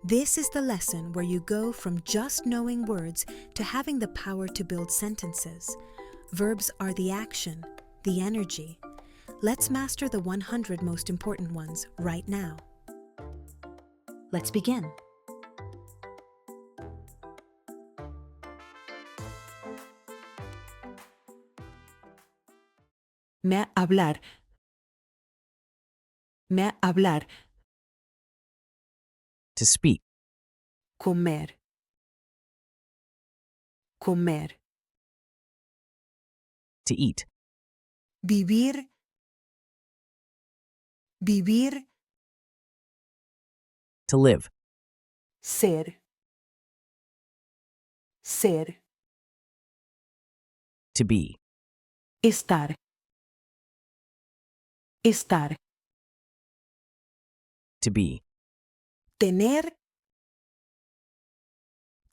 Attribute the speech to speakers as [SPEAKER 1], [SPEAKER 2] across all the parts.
[SPEAKER 1] This is the lesson where you go from just knowing words to having the power to build sentences. Verbs are the action, the energy. Let's master the 100 most important ones right now. Let's begin. Hablar. Hablar.
[SPEAKER 2] To speak,
[SPEAKER 1] Comer. Comer.
[SPEAKER 2] to eat,
[SPEAKER 1] Vivir. Vivir.
[SPEAKER 2] to live,
[SPEAKER 1] Ser. Ser.
[SPEAKER 2] to be,
[SPEAKER 1] Estar. Estar.
[SPEAKER 2] to be,
[SPEAKER 1] Tener.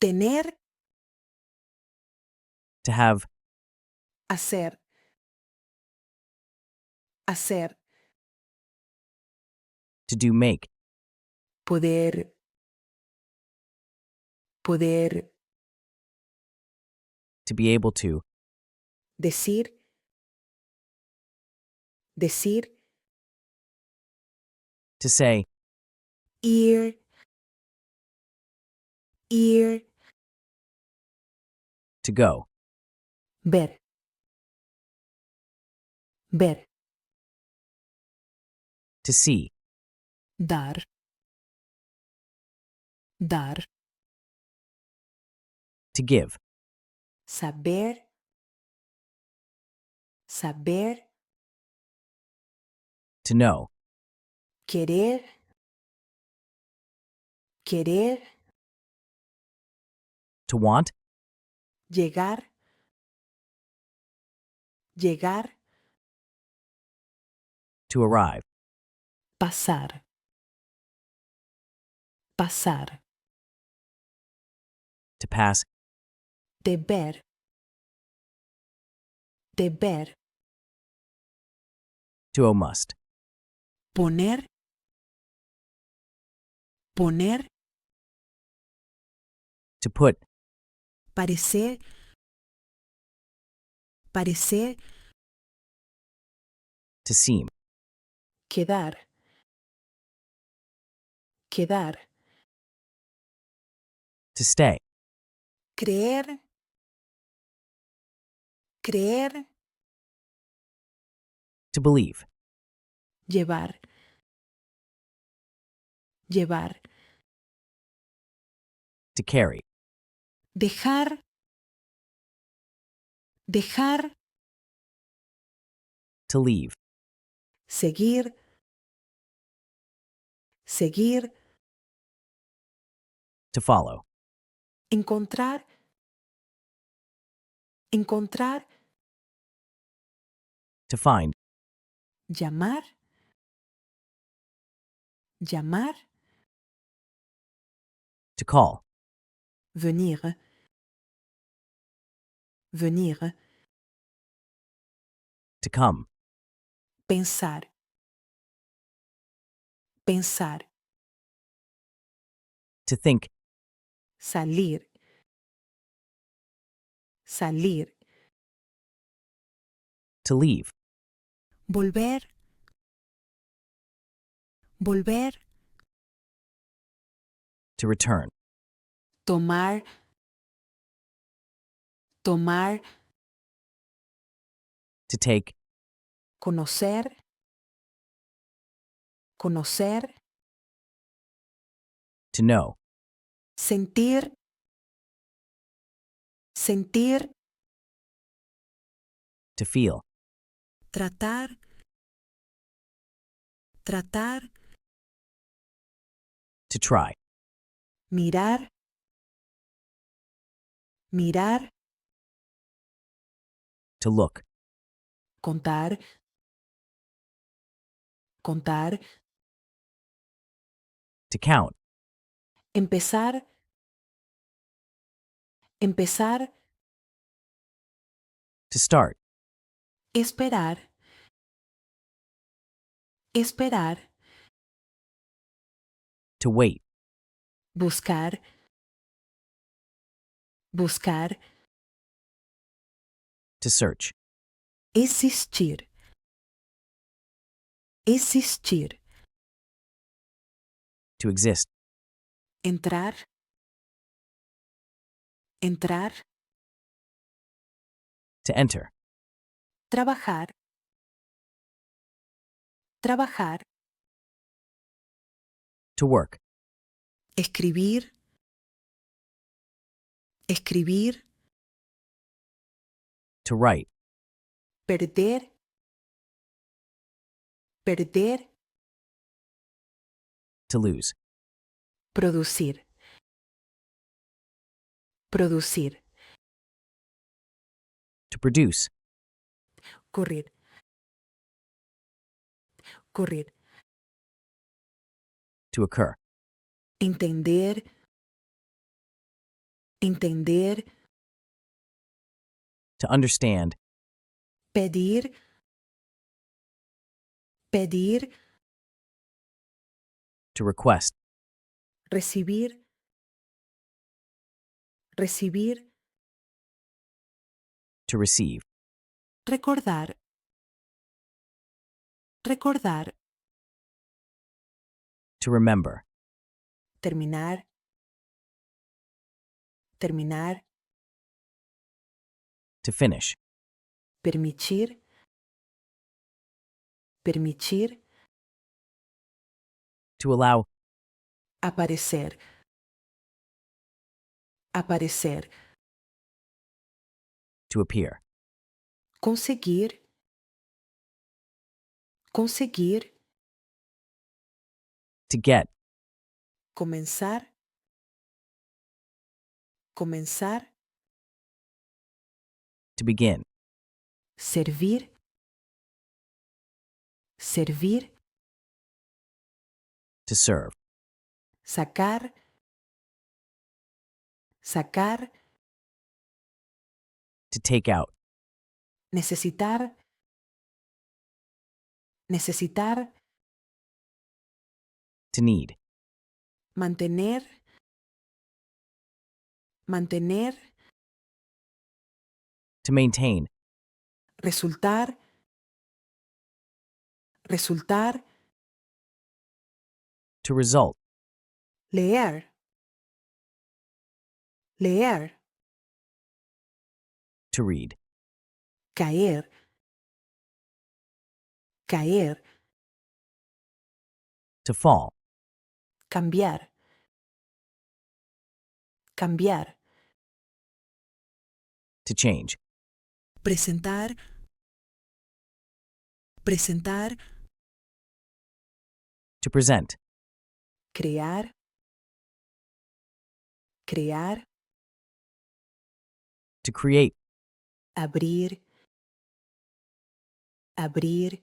[SPEAKER 1] Tener.
[SPEAKER 2] to have,
[SPEAKER 1] Hacer. Hacer.
[SPEAKER 2] to do, make,
[SPEAKER 1] Poder. Poder.
[SPEAKER 2] to be able to,
[SPEAKER 1] Decir. Decir.
[SPEAKER 2] to say,
[SPEAKER 1] Ir. Ir.
[SPEAKER 2] to go,
[SPEAKER 1] Ver. Ver.
[SPEAKER 2] to see,
[SPEAKER 1] Dar. Dar.
[SPEAKER 2] to give,
[SPEAKER 1] Saber. Saber.
[SPEAKER 2] to know,
[SPEAKER 1] Querer. Querer.
[SPEAKER 2] to want,
[SPEAKER 1] Llegar. Llegar.
[SPEAKER 2] to arrive,
[SPEAKER 1] Pasar. Pasar.
[SPEAKER 2] to pass,
[SPEAKER 1] Deber. Deber.
[SPEAKER 2] to owe must,
[SPEAKER 1] Poner. Poner.
[SPEAKER 2] to put,
[SPEAKER 1] Parecer. Parecer.
[SPEAKER 2] to seem,
[SPEAKER 1] Quedar. Quedar.
[SPEAKER 2] to stay,
[SPEAKER 1] Creer. Creer.
[SPEAKER 2] to believe,
[SPEAKER 1] Llevar. Llevar.
[SPEAKER 2] to carry,
[SPEAKER 1] Dejar. Dejar.
[SPEAKER 2] to leave,
[SPEAKER 1] Seguir. Seguir.
[SPEAKER 2] to follow,
[SPEAKER 1] Encontrar. Encontrar.
[SPEAKER 2] to find,
[SPEAKER 1] Llamar. Llamar.
[SPEAKER 2] to call,
[SPEAKER 1] Venir. Venir.
[SPEAKER 2] to come,
[SPEAKER 1] Pensar. Pensar.
[SPEAKER 2] to think,
[SPEAKER 1] Salir. Salir.
[SPEAKER 2] to leave,
[SPEAKER 1] Volver. Volver.
[SPEAKER 2] to return,
[SPEAKER 1] Tomar. Tomar.
[SPEAKER 2] to take,
[SPEAKER 1] Conocer. Conocer.
[SPEAKER 2] to know,
[SPEAKER 1] Sentir. Sentir.
[SPEAKER 2] to feel,
[SPEAKER 1] Tratar. Tratar.
[SPEAKER 2] to try,
[SPEAKER 1] Mirar. Mirar.
[SPEAKER 2] to look,
[SPEAKER 1] Contar. Contar.
[SPEAKER 2] to count,
[SPEAKER 1] Empezar. Empezar.
[SPEAKER 2] to start,
[SPEAKER 1] Esperar. Esperar.
[SPEAKER 2] to wait,
[SPEAKER 1] buscar, buscar,
[SPEAKER 2] to search,
[SPEAKER 1] existir, existir,
[SPEAKER 2] to exist,
[SPEAKER 1] entrar, entrar,
[SPEAKER 2] to enter,
[SPEAKER 1] trabajar, trabajar,
[SPEAKER 2] to work,
[SPEAKER 1] escribir, escribir,
[SPEAKER 2] to write,
[SPEAKER 1] perder, perder,
[SPEAKER 2] to lose,
[SPEAKER 1] producir, producir,
[SPEAKER 2] to produce,
[SPEAKER 1] correr, correr,
[SPEAKER 2] to occur,
[SPEAKER 1] entender, entender,
[SPEAKER 2] to understand,
[SPEAKER 1] pedir, pedir,
[SPEAKER 2] to request,
[SPEAKER 1] recibir, recibir,
[SPEAKER 2] to receive,
[SPEAKER 1] recordar, recordar,
[SPEAKER 2] to remember,
[SPEAKER 1] terminar, terminar,
[SPEAKER 2] to finish,
[SPEAKER 1] permitir, permitir,
[SPEAKER 2] to allow,
[SPEAKER 1] aparecer, aparecer,
[SPEAKER 2] to appear,
[SPEAKER 1] conseguir, conseguir,
[SPEAKER 2] to get,
[SPEAKER 1] comenzar, comenzar,
[SPEAKER 2] to begin,
[SPEAKER 1] servir, servir,
[SPEAKER 2] to serve,
[SPEAKER 1] sacar, sacar,
[SPEAKER 2] to take out,
[SPEAKER 1] necesitar, necesitar,
[SPEAKER 2] to need,
[SPEAKER 1] mantener, mantener,
[SPEAKER 2] to maintain,
[SPEAKER 1] resultar, resultar,
[SPEAKER 2] to result,
[SPEAKER 1] leer, leer,
[SPEAKER 2] to read,
[SPEAKER 1] caer, caer,
[SPEAKER 2] to fall,
[SPEAKER 1] cambiar, cambiar,
[SPEAKER 2] to change,
[SPEAKER 1] presentar, presentar,
[SPEAKER 2] to present,
[SPEAKER 1] crear, crear,
[SPEAKER 2] to create,
[SPEAKER 1] abrir, abrir,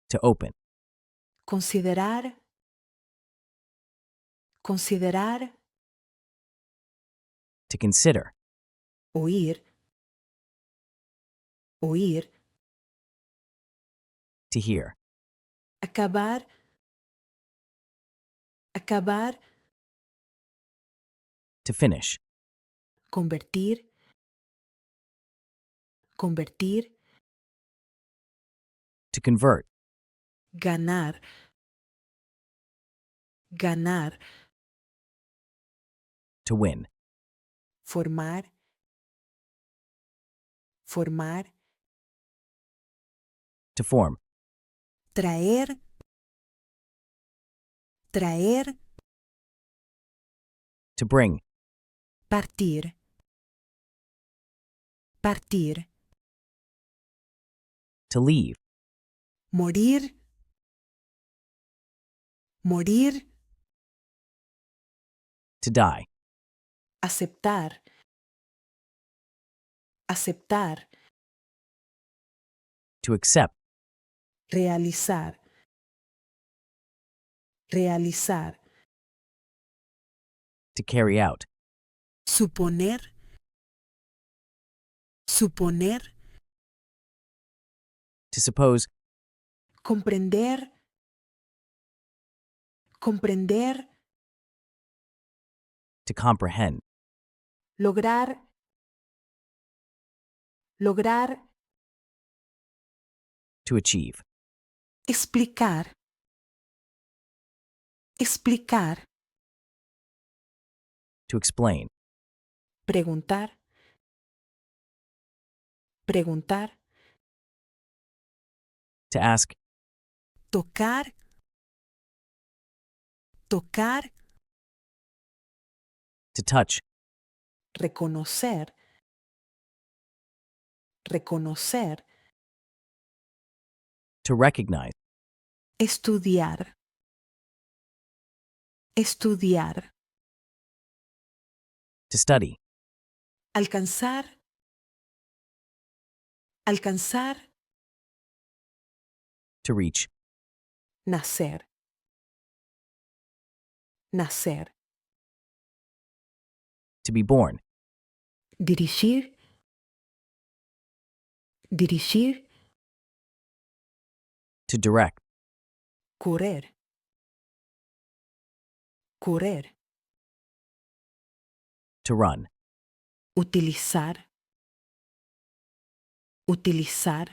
[SPEAKER 2] to open,
[SPEAKER 1] considerar, considerar,
[SPEAKER 2] to consider,
[SPEAKER 1] oír, oír,
[SPEAKER 2] to hear,
[SPEAKER 1] acabar, acabar,
[SPEAKER 2] to finish,
[SPEAKER 1] convertir, convertir,
[SPEAKER 2] to convert,
[SPEAKER 1] ganar, ganar,
[SPEAKER 2] to win,
[SPEAKER 1] formar, formar,
[SPEAKER 2] to form,
[SPEAKER 1] traer, traer,
[SPEAKER 2] to bring,
[SPEAKER 1] partir, partir,
[SPEAKER 2] to leave,
[SPEAKER 1] morir, morir,
[SPEAKER 2] to die,
[SPEAKER 1] aceptar, aceptar,
[SPEAKER 2] to accept,
[SPEAKER 1] realizar, realizar,
[SPEAKER 2] to carry out,
[SPEAKER 1] suponer, suponer,
[SPEAKER 2] to suppose,
[SPEAKER 1] comprender, comprender,
[SPEAKER 2] To comprehend.
[SPEAKER 3] lograr, lograr,
[SPEAKER 2] To achieve.
[SPEAKER 3] explicar, explicar,
[SPEAKER 2] To explain.
[SPEAKER 3] preguntar, preguntar,
[SPEAKER 2] To ask.
[SPEAKER 1] Tocar, tocar,
[SPEAKER 2] To touch.
[SPEAKER 3] reconocer, reconocer,
[SPEAKER 2] To recognize.
[SPEAKER 3] estudiar, estudiar,
[SPEAKER 2] To study.
[SPEAKER 3] alcanzar, alcanzar,
[SPEAKER 2] To reach.
[SPEAKER 3] nacer, nacer,
[SPEAKER 2] To be born.
[SPEAKER 3] dirigir, dirigir,
[SPEAKER 2] To direct.
[SPEAKER 3] correr, correr,
[SPEAKER 2] To run.
[SPEAKER 3] utilizar, utilizar,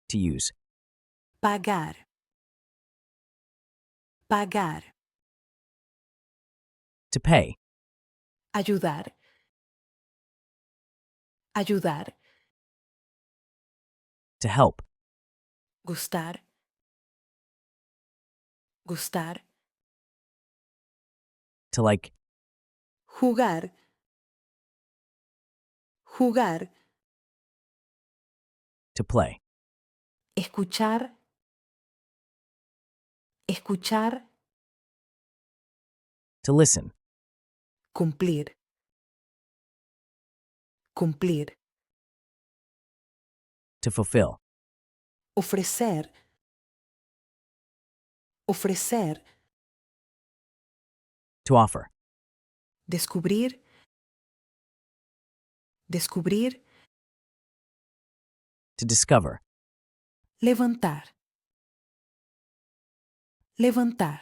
[SPEAKER 2] To use.
[SPEAKER 3] pagar, pagar,
[SPEAKER 2] To pay.
[SPEAKER 3] ayudar, ayudar,
[SPEAKER 2] To help.
[SPEAKER 3] gustar, gustar,
[SPEAKER 2] To like.
[SPEAKER 3] jugar, jugar,
[SPEAKER 2] To play.
[SPEAKER 3] escuchar, escuchar,
[SPEAKER 2] To listen.
[SPEAKER 3] cumplir, cumplir,
[SPEAKER 2] To fulfill.
[SPEAKER 3] ofrecer, ofrecer,
[SPEAKER 2] To offer.
[SPEAKER 3] descubrir, descubrir,
[SPEAKER 2] To discover.
[SPEAKER 3] levantar, levantar.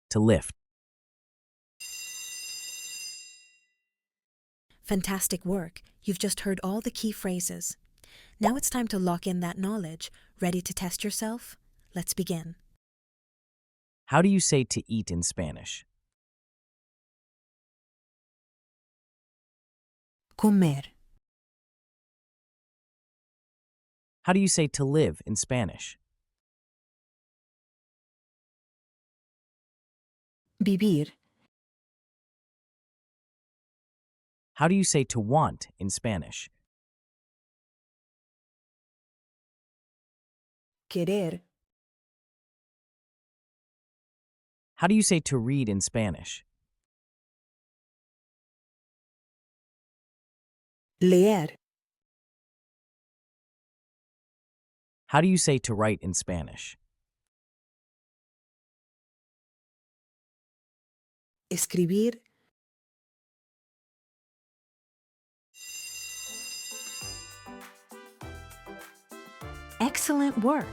[SPEAKER 2] To lift.
[SPEAKER 1] Fantastic work. You've just heard all the key phrases. Now it's time to lock in that knowledge. Ready to test yourself? Let's begin.
[SPEAKER 2] How do you say to eat in Spanish?
[SPEAKER 3] Comer,
[SPEAKER 2] How do you say to live in Spanish?
[SPEAKER 3] vivir,
[SPEAKER 2] How do you say to want in Spanish?
[SPEAKER 3] querer,
[SPEAKER 2] How do you say to read in Spanish?
[SPEAKER 3] leer,
[SPEAKER 2] How do you say to write in Spanish?
[SPEAKER 3] escribir,
[SPEAKER 1] Excellent work!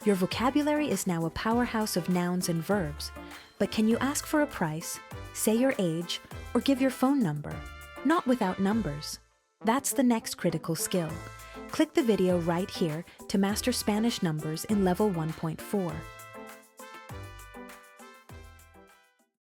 [SPEAKER 1] Your vocabulary is now a powerhouse of nouns and verbs. But can you ask for a price, say your age, or give your phone number? Not without numbers. That's the next critical skill. Click the video right here to master Spanish numbers in level 1.4.